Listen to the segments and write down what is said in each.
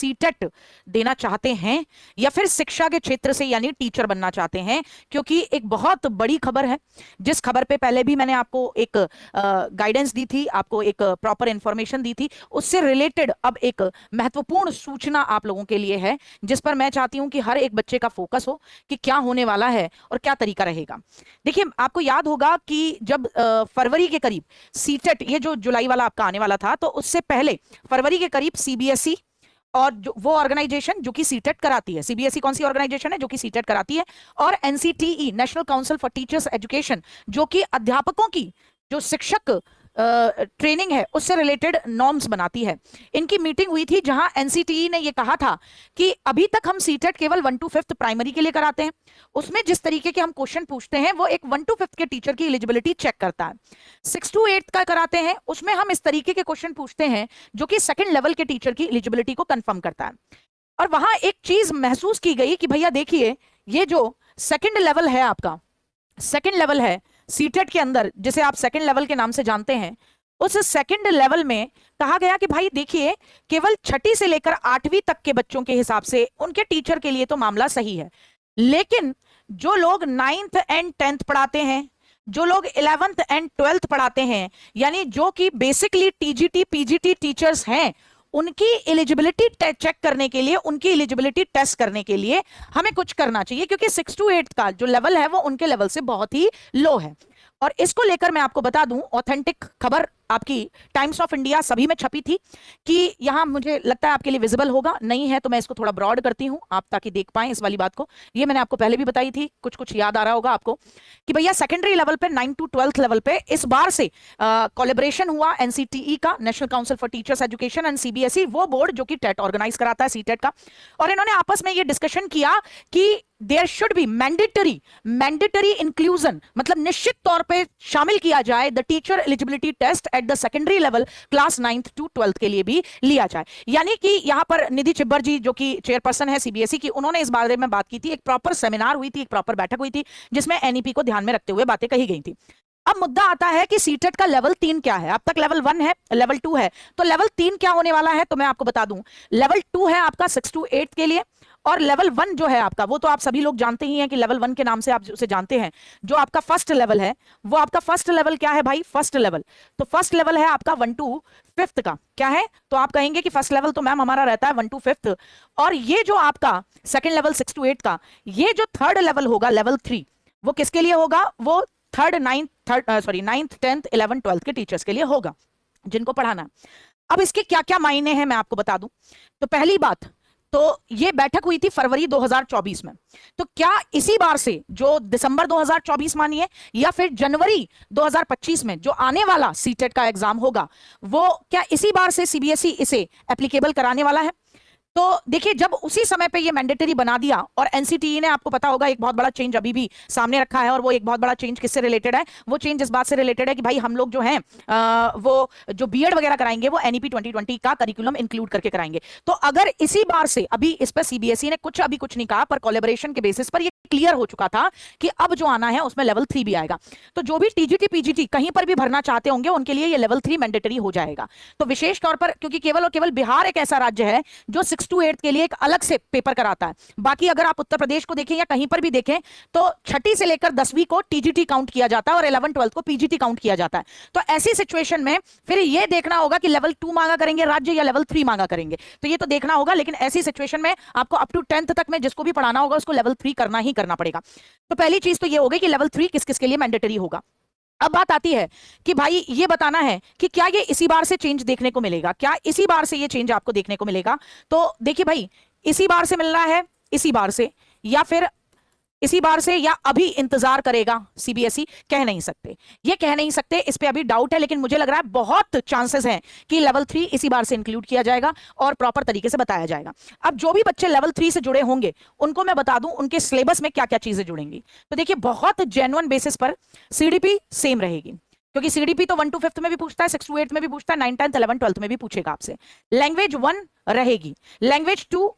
CTET देना चाहते हैं या फिर शिक्षा के क्षेत्र से यानी टीचर बनना चाहते हैं, क्योंकि एक बहुत बड़ी खबर है, जिस खबर पे पहले भी मैंने आपको एक गाइडेंस दी थी, आपको एक प्रॉपर इंफॉर्मेशन दी थी, उससे रिलेटेड अब एक महत्वपूर्ण सूचना आप लोगों के लिए है, जिस पर मैं चाहती हूं कि हर एक बच्चे का फोकस हो कि क्या होने वाला है और क्या तरीका रहेगा। देखिए, आपको याद होगा कि जब फरवरी के करीब सीटेट, ये जो जुलाई वाला आपका आने वाला था, तो उससे पहले फरवरी के करीब सीबीएसई और जो वो ऑर्गेनाइजेशन जो कि सीटेट कराती है, सीबीएसई कौन सी ऑर्गेनाइजेशन है जो कि सीटेट कराती है, और NCTE national council for teachers education जो कि अध्यापकों की जो शिक्षक ट्रेनिंग है उससे रिलेटेड नॉर्म्स बनाती है, इनकी मीटिंग हुई थी, जहां एनसीटीई ने यह कहा था कि अभी तक हम सीटेट केवल 1 to 5th प्राइमरी के लिए कराते हैं, उसमें जिस तरीके के हम क्वेश्चन पूछते हैं वो एक 1 to 5th के टीचर की एलिजिबिलिटी चेक करता है। 6 to 8th का कराते हैं, उसमें हम इस तरीके के क्वेश्चन पूछते हैं जो कि 2nd लेवल के टीचर की एलिजिबिलिटी को कंफर्म करता है। और वहां एक चीज महसूस की गई कि भैया देखिए, ये जो 2nd लेवल है, आपका 2nd लेवल है सीटेट के अंदर, जिसे आप 2nd लेवल के नाम से जानते हैं, उस 2nd लेवल में कहा गया कि भाई देखिए, केवल 6ठी से लेकर 8वीं तक के बच्चों के हिसाब से उनके टीचर के लिए तो मामला सही है, लेकिन जो लोग 9th and 10th पढ़ाते हैं, जो लोग 11th and 12th पढ़ाते हैं, यानी जो कि बेसिकली टीजीटी पीजीटी टीचर्स हैं, उनकी एलिजिबिलिटी चेक करने के लिए, उनकी एलिजिबिलिटी टेस्ट करने के लिए हमें कुछ करना चाहिए, क्योंकि 6 to 8 का जो लेवल है वो उनके लेवल से बहुत ही लो है। और इसको लेकर मैं आपको बता दूं, ऑथेंटिक खबर आपकी टाइम्स ऑफ इंडिया सभी में छपी थी, कि यहां मुझे लगता है आपके लिए विजिबल होगा, नहीं है तो मैं इसको थोड़ा ब्रॉड करती हूं आप ताकि देख पाएं इस वाली बात को। ये मैंने आपको पहले भी बताई थी, कुछ कुछ याद आ रहा होगा आपको, कि भैया सेकेंडरी लेवल पे 9 to 12th लेवल पे इस बार से कोलैबोरेशन हुआ एनसीटीई का, national council for teachers education, and CBSE, वो बोर्ड जो कि टेट ऑर्गेनाइज कराता है, सीटेट का, और इन्होंने आपस में ये डिस्कशन किया कि there should be mandatory inclusion, मतलब निश्चित तौर पे शामिल किया जाए the teacher eligibility test at the secondary level class 9th to 12th के लिए भी लिया जाए। यानी कि यहां पर निधि चिब्बर जी जो कि चेयरपर्सन है सीबीएसई की, उन्होंने इस बारे में बात की थी, एक प्रॉपर सेमिनार हुई थी, एक प्रॉपर बैठक हुई थी, जिसमें एनईपी को ध्यान में रखते हुए बातें कही गई थी। अब मुद्दा आता है कि सीटेट का लेवल 3 क्या है। अब तक लेवल 1 है, लेवल 2 है, तो लेवल 3 क्या होने वाला है, तो मैं आपको बता दूं, लेवल 2 है आपका 6 to 8 के लिए, और लेवल 1 जो है आपका, वो तो आप सभी लोग जानते ही हैं कि लेवल 1 के नाम से आप उसे जानते हैं। जो आपका फर्स्ट लेवल है, वो आपका फर्स्ट लेवल क्या है भाई, फर्स्ट लेवल, तो फर्स्ट लेवल है आपका 1 to 5th का, क्या है, तो आप कहेंगे कि फर्स्ट लेवल तो मैम हमारा रहता है 1 to 5th, और ये जो आपका सेकेंड लेवल 6 to 8 का, ये जो थर्ड लेवल होगा लेवल 3, वो किसके लिए होगा, वो 9th 10th 11th 12th के टीचर्स के लिए होगा, जिनको पढ़ाना। अब इसके क्या क्या मायने हैं मैं आपको बता दूं। तो पहली बात, तो ये बैठक हुई थी फरवरी 2024 में, तो क्या इसी बार से जो दिसंबर 2024 मानिए या फिर जनवरी 2025 में जो आने वाला सीटेट का एग्जाम होगा, वो क्या इसी बार से सीबीएसई इसे एप्लीकेबल कराने वाला है। तो देखिए, जब उसी समय पे ये मैंडेटरी बना दिया, और एनसीटीई ने, आपको पता होगा, एक बहुत बड़ा चेंज अभी भी सामने रखा है, और वो एक बहुत बड़ा चेंज किससे रिलेटेड है, वो चेंज इस बात से रिलेटेड है कि भाई हम लोग जो हैं वो जो बीएड वगैरह कराएंगे वो एनईपी 2020 का करिकुलम इंक्लूड करके कराएंगे। तो अगर इसी बार से, अभी इस पर सीबीएसई ने अभी कुछ नहीं कहा, पर कोलैबोरेशन के बेसिस पर ये क्लियर हो चुका था कि अब जो आना है उसमें लेवल 3 भी आएगा। तो जो भी टीजीटी पीजीटी कहीं पर भी भरना चाहते होंगे उनके लिए ये लेवल 3 मैंडेटरी हो जाएगा। तो विशेष तौर पर, क्योंकि केवल और केवल बिहार एक ऐसा राज्य है जो 6 to 8 के लिए एक अलग से पेपर कराता है, बाकी अगर आप उत्तर प्रदेश को देखें या कहीं पर भी देखें, तो 6ठी से लेकर 10वीं को टीजीटी काउंट किया जाता है और 11th 12th को पीजीटी काउंट किया जाता है। तो ऐसी सिचुएशन में फिर ये देखना होगा कि लेवल 2 मांगा करेंगे राज्य या लेवल 3 मांगा करेंगे, तो ये तो देखना होगा, लेकिन ऐसी सिचुएशन में आपको अप टू 10th तक में जिसको भी पढ़ाना होगा उसको लेवल 3 करना ही करना पड़ेगा। तो पहली चीज तो ये हो गई कि लेवल 3 किस किस के लिए मैंडेटरी होगा। अब बात आती है कि भाई ये बताना है कि क्या ये इसी बार से चेंज देखने को मिलेगा, क्या इसी बार से ये चेंज आपको देखने को मिलेगा। तो देखिए भाई, इसी बार से मिलना है, इसी बार से, या फिर इसी बार से, या अभी इंतजार करेगा सीबीएसई, कह नहीं सकते, ये कह नहीं सकते, इस पे अभी डाउट है, लेकिन मुझे लग रहा है बहुत चांसेस हैं कि लेवल 3 इसी बार से इंक्लूड किया जाएगा और प्रॉपर तरीके से बताया जाएगा। अब जो भी बच्चे लेवल 3 से जुड़े होंगे उनको मैं बता दूं उनके सिलेबस में क्या क्या चीजें जुड़ेंगी। तो देखिए, बहुत जेन्युइन बेसिस पर सीडीपी सेम रहेगी, क्योंकि सीडीपी तो 1 to 5th में भी पूछता है, 6 to 8 में भी पूछता है, 9th 10th 11th 12th में भी पूछेगा आपसे। लैंग्वेज 1 रहेगी, लैंग्वेज 2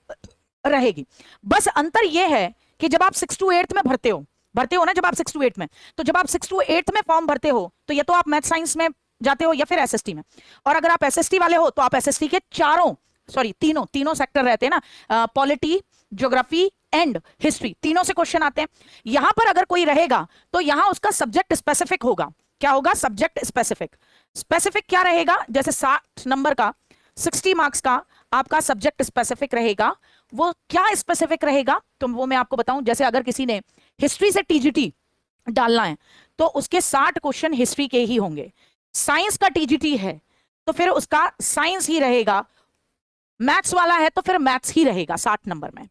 रहेगी, बस अंतर यह है कि जब आप 6 to 8 में भरते हो ना, जब आप 6 to 8 में, तो जब आप 6 to 8 में फॉर्म भरते हो तो या तो आप मैथ साइंस में जाते हो या फिर एसएसटी में, और अगर आप एसएसटी वाले हो तो आप एसएसटी के चारों सॉरी तीनों तीनों सेक्टर रहते हैं ना, पॉलिटी, ज्योग्राफी एंड हिस्ट्री, तीनों से क्वेश्चन आते हैं। यहां पर अगर कोई रहेगा तो यहां उसका सब्जेक्ट स्पेसिफिक होगा। क्या होगा? Subject specific. स्पेसिफिक क्या रहेगा? जैसे 60 नंबर का 60 मार्क्स का आपका सब्जेक्ट स्पेसिफिक रहेगा। वो क्या स्पेसिफिक रहेगा तो वो मैं आपको बताऊं। जैसे अगर किसी ने हिस्ट्री से टीजीटी डालना है तो उसके 60 क्वेश्चन हिस्ट्री के ही होंगे। साइंस का टीजीटी है तो फिर उसका साइंस ही रहेगा। मैथ्स वाला है तो फिर मैथ्स ही रहेगा 60 नंबर में।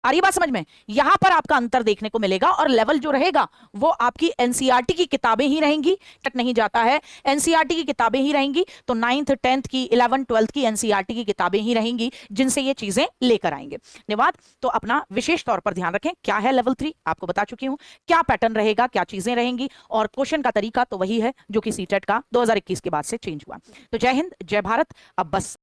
आ रही बात समझ में? यहां पर आपका अंतर देखने को मिलेगा। और लेवल जो रहेगा वो आपकी एनसीईआरटी की किताबें ही रहेंगी, तक नहीं जाता है। एनसीईआरटी की किताबें ही रहेंगी तो 9th 10th की 11th 12th की एनसीईआरटी की किताबें ही रहेंगी जिनसे ये चीजें लेकर आएंगे। धन्यवाद। तो अपना विशेष तौर पर ध्यान रखें। क्या है लेवल 3 आपको बता चुकी हूं, क्या पैटर्न रहेगा, क्या चीजें रहेंगी, और क्वेश्चन का तरीका तो वही है जो कि सीटेट का 2021 के बाद से चेंज हुआ। तो जय हिंद, जय भारत। अब बस